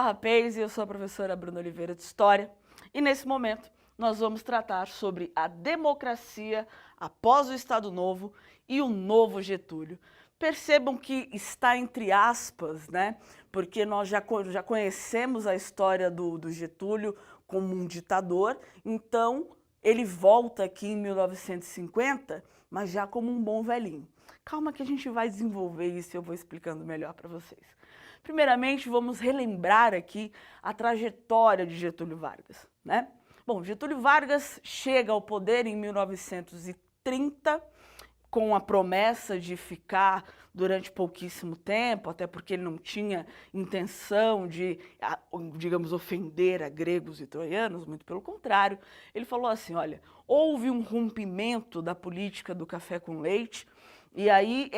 rapaz, eu sou a professora Bruna Oliveira de História e nesse momento nós vamos tratar sobre a democracia após o Estado Novo e o novo Getúlio. Percebam que está entre aspas, né? Porque nós já conhecemos a história do Getúlio como um ditador, então ele volta aqui em 1950, mas já como um bom velhinho. Calma que a gente vai desenvolver isso e eu vou explicando melhor para vocês. Primeiramente, vamos relembrar aqui a trajetória de Getúlio Vargas, né? Bom, Getúlio Vargas chega ao poder em 1930 com a promessa de ficar durante pouquíssimo tempo, até porque ele não tinha intenção de, digamos, ofender a gregos e troianos, muito pelo contrário. Ele falou assim, olha, houve um rompimento da política do café com leite, e aí,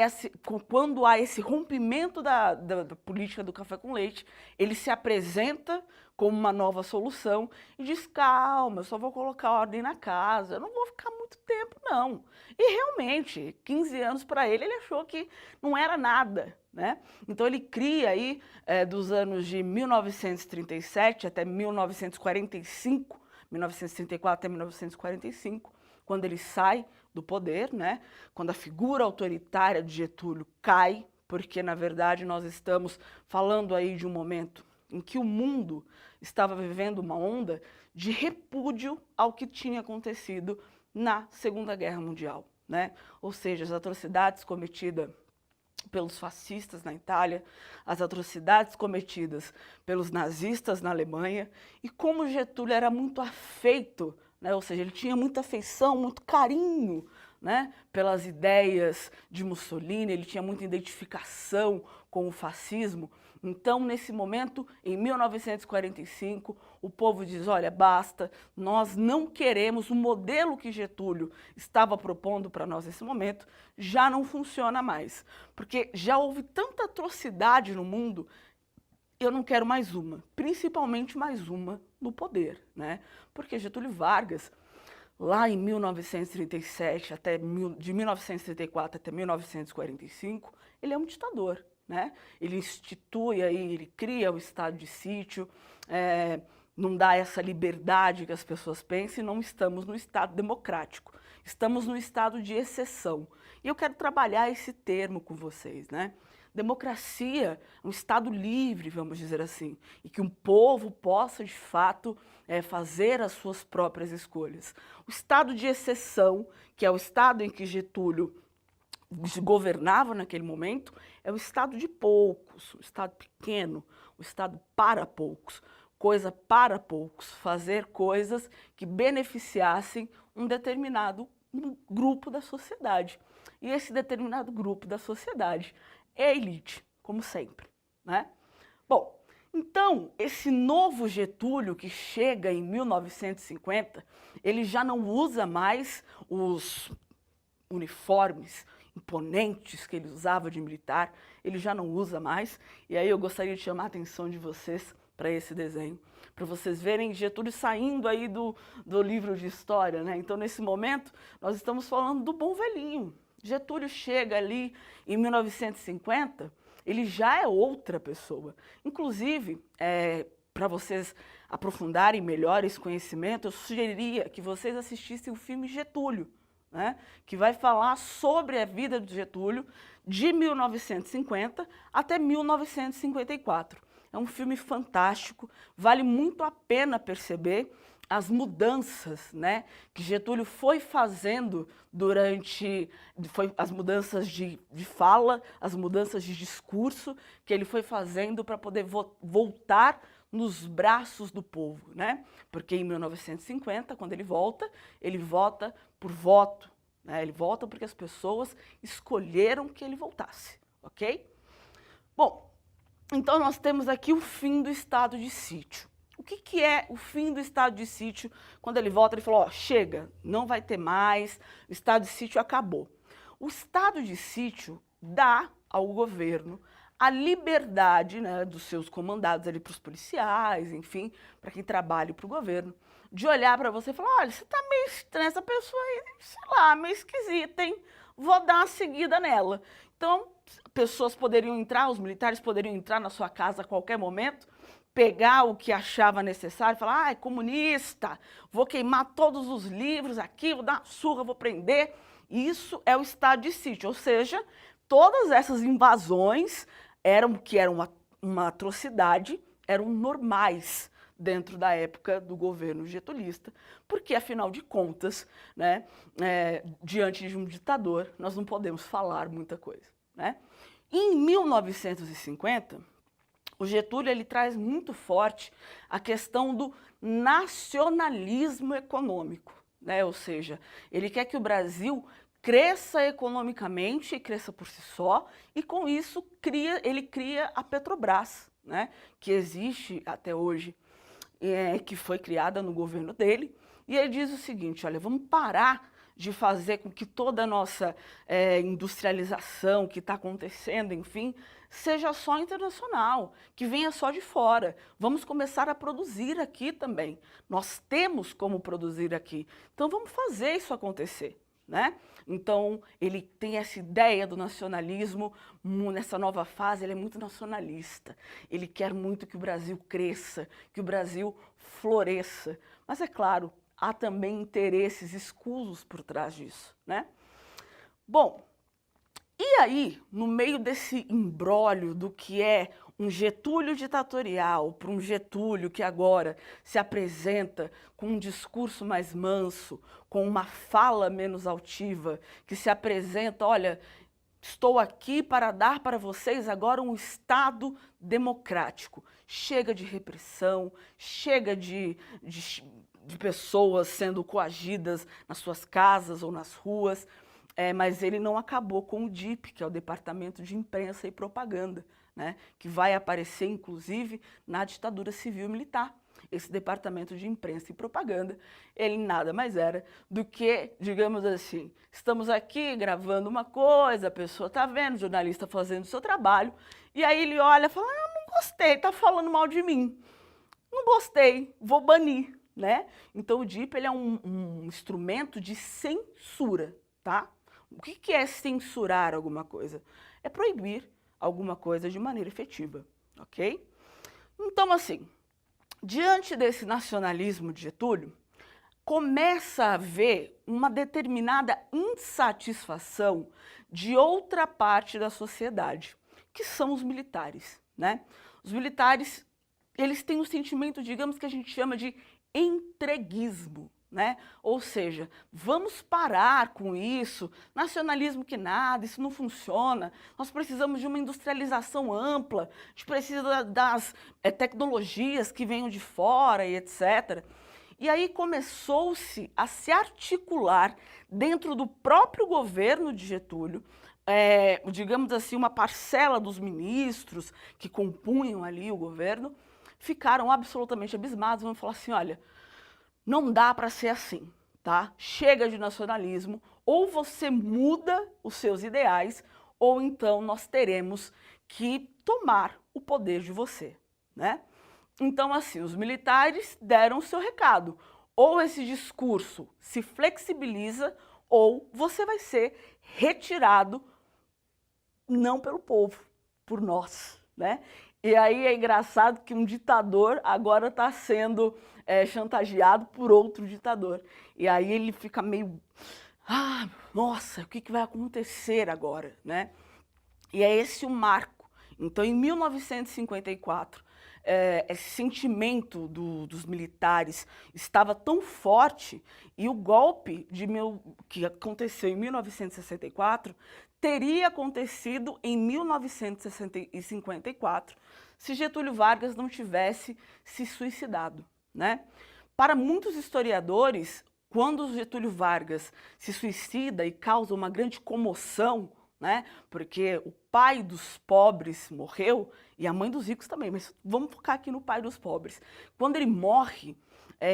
quando há esse rompimento da política do café com leite, ele se apresenta como uma nova solução e diz, calma, eu só vou colocar ordem na casa, eu não vou ficar muito tempo, não. E realmente, 15 anos para ele achou que não era nada, né? Então ele cria aí, dos anos de 1937 até 1945, 1934 até 1945, quando ele sai do poder, né? Quando a figura autoritária de Getúlio cai, porque na verdade nós estamos falando aí de um momento em que o mundo estava vivendo uma onda de repúdio ao que tinha acontecido na Segunda Guerra Mundial, né? Ou seja, as atrocidades cometidas pelos fascistas na Itália, as atrocidades cometidas pelos nazistas na Alemanha, e como Getúlio era muito afeito, né? Ou seja, ele tinha muita afeição, muito carinho, né, pelas ideias de Mussolini, ele tinha muita identificação com o fascismo. Então, nesse momento, em 1945, o povo diz, olha, basta, nós não queremos, o modelo que Getúlio estava propondo para nós nesse momento, já não funciona mais. Porque já houve tanta atrocidade no mundo, eu não quero mais uma, principalmente mais uma no poder, né? Porque Getúlio Vargas, lá em 1937, de 1934 até 1945, ele é um ditador, né? Ele institui aí, ele cria o estado de sítio, não dá essa liberdade que as pessoas pensam, e não estamos no estado democrático, estamos no estado de exceção. E eu quero trabalhar esse termo com vocês, né? Democracia é um estado livre, vamos dizer assim, e que um povo possa, de fato, fazer as suas próprias escolhas. O estado de exceção, que é o estado em que Getúlio governava naquele momento, é o estado de poucos, o estado pequeno, o estado para poucos, coisa para poucos, fazer coisas que beneficiassem um determinado grupo da sociedade. E esse determinado grupo da sociedade é a elite, como sempre, né? Bom, então, esse novo Getúlio que chega em 1950, ele já não usa mais os uniformes imponentes que ele usava de militar, ele já não usa mais, e aí eu gostaria de chamar a atenção de vocês para esse desenho, para vocês verem Getúlio saindo aí do livro de história, né? Então, nesse momento, nós estamos falando do bom velhinho. Getúlio chega ali em 1950, ele já é outra pessoa. Inclusive, para vocês aprofundarem melhor esse conhecimento, eu sugeriria que vocês assistissem o filme Getúlio, né? Que vai falar sobre a vida do Getúlio de 1950 até 1954. É um filme fantástico, vale muito a pena perceber as mudanças, né, que Getúlio foi fazendo as mudanças de fala, as mudanças de discurso que ele foi fazendo para poder voltar nos braços do povo, né? Porque em 1950, quando ele vota por voto, né? Ele vota porque as pessoas escolheram que ele voltasse, ok? Bom, então nós temos aqui o fim do estado de sítio. O que é o fim do estado de sítio? Quando ele volta, ele falou, ó, chega, não vai ter mais, o estado de sítio acabou. O estado de sítio dá ao governo a liberdade, né, dos seus comandados ali para os policiais, enfim, para quem trabalha para o governo, de olhar para você e falar, olha, você tá meio estranha, essa pessoa aí, sei lá, meio esquisita, hein? Vou dar uma seguida nela. Então, pessoas poderiam entrar, os militares poderiam entrar na sua casa a qualquer momento, pegar o que achava necessário e falar, ah, é comunista, vou queimar todos os livros aqui, vou dar uma surra, vou prender. Isso é o estado de sítio, ou seja, todas essas invasões que eram uma atrocidade, eram normais dentro da época do governo getulista, porque, afinal de contas, né, diante de um ditador, nós não podemos falar muita coisa, né? Em 1950, o Getúlio ele traz muito forte a questão do nacionalismo econômico, né? Ou seja, ele quer que o Brasil cresça economicamente e cresça por si só, e com isso ele cria a Petrobras, né? Que existe até hoje, que foi criada no governo dele, e ele diz o seguinte, olha, vamos parar de fazer com que toda a nossa industrialização que está acontecendo, enfim, seja só internacional, que venha só de fora. Vamos começar a produzir aqui também. Nós temos como produzir aqui. Então vamos fazer isso acontecer, né? Então ele tem essa ideia do nacionalismo, nessa nova fase ele é muito nacionalista. Ele quer muito que o Brasil cresça, que o Brasil floresça. Mas é claro, há também interesses escusos por trás disso, né? Bom, e aí, no meio desse imbróglio do que é um Getúlio ditatorial para um Getúlio que agora se apresenta com um discurso mais manso, com uma fala menos altiva, que se apresenta, olha, estou aqui para dar para vocês agora um Estado democrático. Chega de repressão, chega de pessoas sendo coagidas nas suas casas ou nas ruas, mas ele não acabou com o DIP, que é o Departamento de Imprensa e Propaganda, né, que vai aparecer, inclusive, na ditadura civil-militar. Esse Departamento de Imprensa e Propaganda, ele nada mais era do que, digamos assim, estamos aqui gravando uma coisa, a pessoa está vendo, o jornalista fazendo o seu trabalho, e aí ele olha e fala, ah, não gostei, está falando mal de mim. Não gostei, vou banir, né? Então o DIP ele é um instrumento de censura, tá? O que é censurar alguma coisa? É proibir alguma coisa de maneira efetiva, ok? Então, assim, diante desse nacionalismo de Getúlio, começa a haver uma determinada insatisfação de outra parte da sociedade, que são os militares, né? Os militares, eles têm um sentimento, digamos, que a gente chama de entreguismo, né? Ou seja, vamos parar com isso, nacionalismo que nada, isso não funciona, nós precisamos de uma industrialização ampla, a gente precisa das tecnologias que venham de fora e etc. E aí começou-se a se articular dentro do próprio governo de Getúlio, digamos assim, uma parcela dos ministros que compunham ali o governo, ficaram absolutamente abismados, vão falar assim, olha, não dá para ser assim, tá? Chega de nacionalismo, ou você muda os seus ideais, ou então nós teremos que tomar o poder de você, né? Então, assim, os militares deram o seu recado. Ou esse discurso se flexibiliza, ou você vai ser retirado, não pelo povo, por nós, né? E aí é engraçado que um ditador agora está sendo chantageado por outro ditador. E aí ele fica meio, ah, nossa, o que vai acontecer agora, né? E é esse o marco. Então, em 1954, esse sentimento dos militares estava tão forte e o golpe que aconteceu em 1964 teria acontecido em 1954 se Getúlio Vargas não tivesse se suicidado, né? Para muitos historiadores, quando Getúlio Vargas se suicida e causa uma grande comoção, né? Porque o pai dos pobres morreu e a mãe dos ricos também, mas vamos focar aqui no pai dos pobres. Quando ele morre,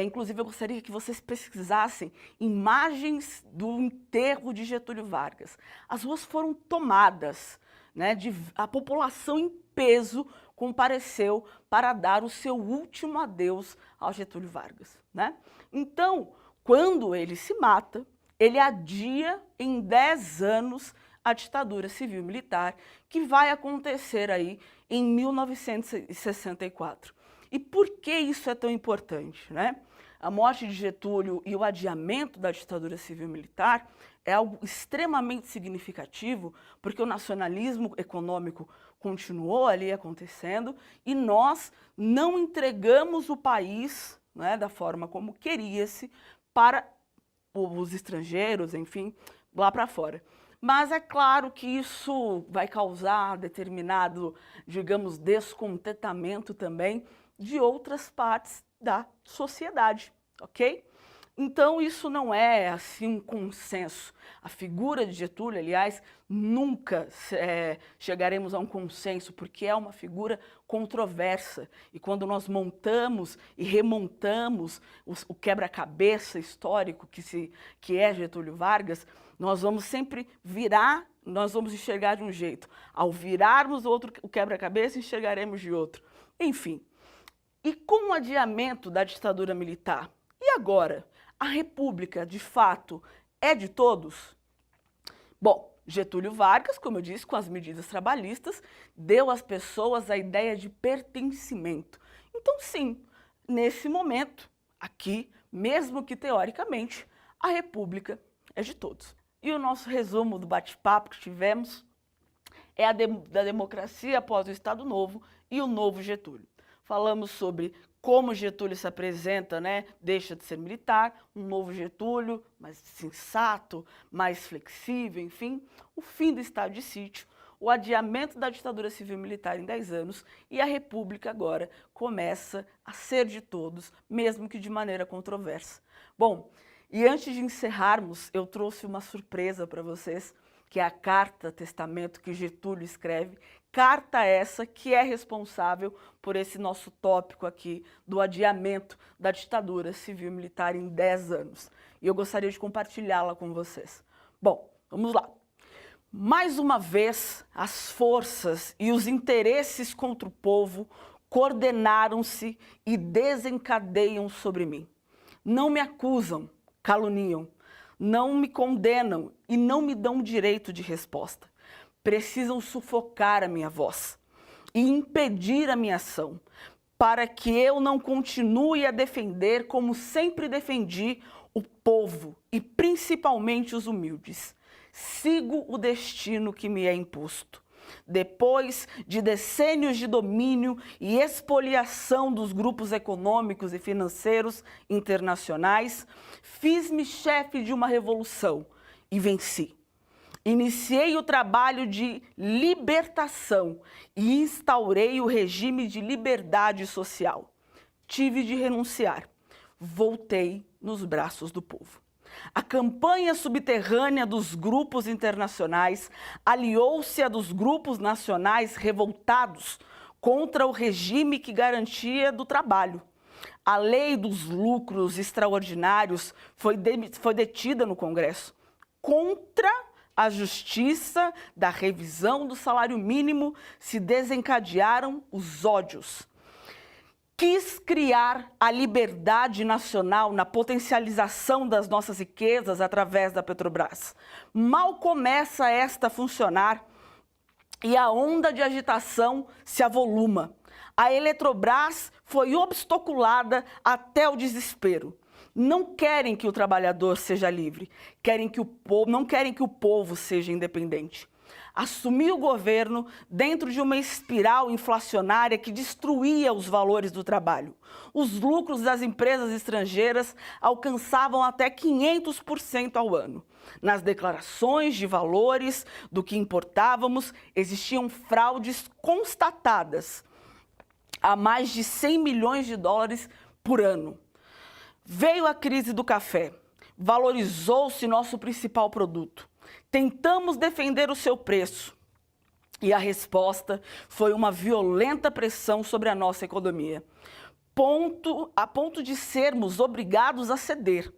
inclusive eu gostaria que vocês pesquisassem imagens do enterro de Getúlio Vargas. As ruas foram tomadas, né? A população em peso compareceu para dar o seu último adeus ao Getúlio Vargas, né? Então, quando ele se mata, ele adia em 10 anos a ditadura civil-militar, que vai acontecer aí em 1964. E por que isso é tão importante, né? A morte de Getúlio e o adiamento da ditadura civil-militar é algo extremamente significativo, porque o nacionalismo econômico continuou ali acontecendo e nós não entregamos o país, né, da forma como queria-se para os estrangeiros, enfim, lá para fora. Mas é claro que isso vai causar determinado, digamos, descontentamento também de outras partes da sociedade, ok? Então isso não é assim um consenso. A figura de Getúlio, aliás, nunca chegaremos a um consenso, porque é uma figura controversa. E quando nós montamos e remontamos o quebra-cabeça histórico que é Getúlio Vargas, nós vamos sempre virar, nós vamos enxergar de um jeito. Ao virarmos o quebra-cabeça, enxergaremos de outro. Enfim. E com o adiamento da ditadura militar, e agora? A República, de fato, é de todos? Bom, Getúlio Vargas, como eu disse, com as medidas trabalhistas, deu às pessoas a ideia de pertencimento. Então, sim, nesse momento, aqui, mesmo que teoricamente, a República é de todos. E o nosso resumo do bate-papo que tivemos é da democracia após o Estado Novo e o novo Getúlio. Falamos sobre como Getúlio se apresenta, né? Deixa de ser militar, um novo Getúlio, mais sensato, mais flexível, enfim, o fim do estado de sítio, o adiamento da ditadura civil-militar em 10 anos e a República agora começa a ser de todos, mesmo que de maneira controversa. Bom, e antes de encerrarmos, eu trouxe uma surpresa para vocês, que é a carta testamento que Getúlio escreve, carta essa que é responsável por esse nosso tópico aqui do adiamento da ditadura civil-militar em 10 anos. E eu gostaria de compartilhá-la com vocês. Bom, vamos lá. Mais uma vez, as forças e os interesses contra o povo coordenaram-se e desencadeiam sobre mim. Não me acusam, caluniam, não me condenam e não me dão direito de resposta. Precisam sufocar a minha voz e impedir a minha ação, para que eu não continue a defender como sempre defendi o povo e principalmente os humildes. Sigo o destino que me é imposto. Depois de decênios de domínio e expoliação dos grupos econômicos e financeiros internacionais, fiz-me chefe de uma revolução e venci. Iniciei o trabalho de libertação e instaurei o regime de liberdade social. Tive de renunciar. Voltei nos braços do povo. A campanha subterrânea dos grupos internacionais aliou-se à dos grupos nacionais revoltados contra o regime que garantia do trabalho. A lei dos lucros extraordinários foi detida no Congresso contra a justiça da revisão do salário mínimo se desencadearam os ódios. Quis criar a liberdade nacional na potencialização das nossas riquezas através da Petrobras. Mal começa esta a funcionar e a onda de agitação se avoluma. A Eletrobras foi obstaculada até o desespero. Não querem que o trabalhador seja livre, não querem que o povo seja independente. Assumir o governo dentro de uma espiral inflacionária que destruía os valores do trabalho. Os lucros das empresas estrangeiras alcançavam até 500% ao ano. Nas declarações de valores do que importávamos, existiam fraudes constatadas a mais de 100 milhões de dólares por ano. Veio a crise do café, valorizou-se nosso principal produto. Tentamos defender o seu preço e a resposta foi uma violenta pressão sobre a nossa economia, a ponto de sermos obrigados a ceder.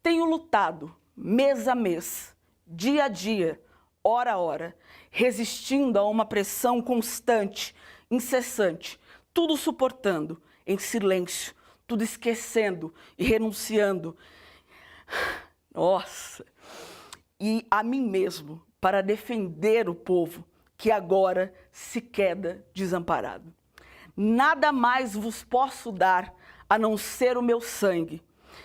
Tenho lutado mês a mês, dia a dia, hora a hora, resistindo a uma pressão constante, incessante, tudo suportando, em silêncio, tudo esquecendo e renunciando. Nossa! E a mim mesmo, para defender o povo que agora se queda desamparado. nada mais vos posso dar a não ser o meu sangue.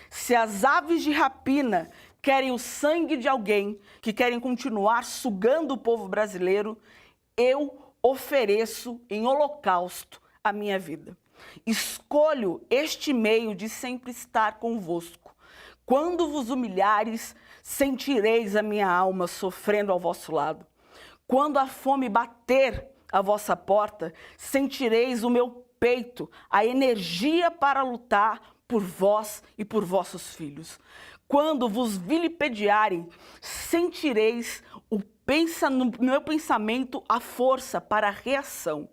Se as aves de rapina querem o sangue de alguém que querem continuar sugando o povo brasileiro, eu ofereço em holocausto a minha vida. Escolho este meio de sempre estar convosco. Quando vos humilhares, sentireis a minha alma sofrendo ao vosso lado. Quando a fome bater à vossa porta, sentireis o meu peito, a energia para lutar por vós e por vossos filhos. Quando vos vilipendiarem, sentireis no meu pensamento a força para a reação.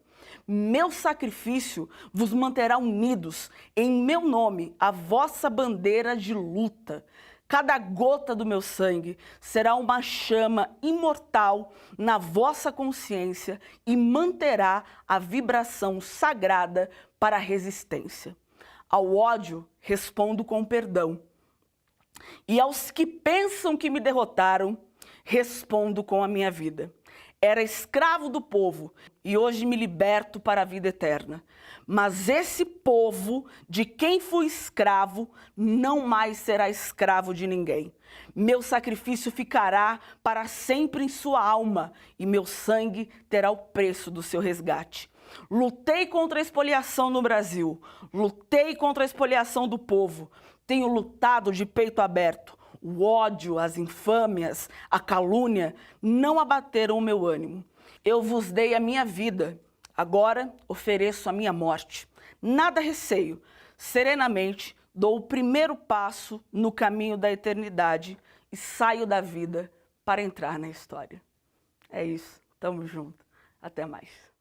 Meu sacrifício vos manterá unidos, em meu nome, a vossa bandeira de luta. Cada gota do meu sangue será uma chama imortal na vossa consciência e manterá a vibração sagrada para a resistência. Ao ódio, respondo com perdão. E aos que pensam que me derrotaram, respondo com a minha vida. Era escravo do povo e hoje me liberto para a vida eterna. Mas esse povo de quem fui escravo não mais será escravo de ninguém. Meu sacrifício ficará para sempre em sua alma e meu sangue terá o preço do seu resgate. Lutei contra a expoliação no Brasil, lutei contra a expoliação do povo, tenho lutado de peito aberto. O ódio, as infâmias, a calúnia não abateram o meu ânimo. Eu vos dei a minha vida, agora ofereço a minha morte. Nada receio, serenamente dou o primeiro passo no caminho da eternidade e saio da vida para entrar na história. É isso, tamo junto, até mais.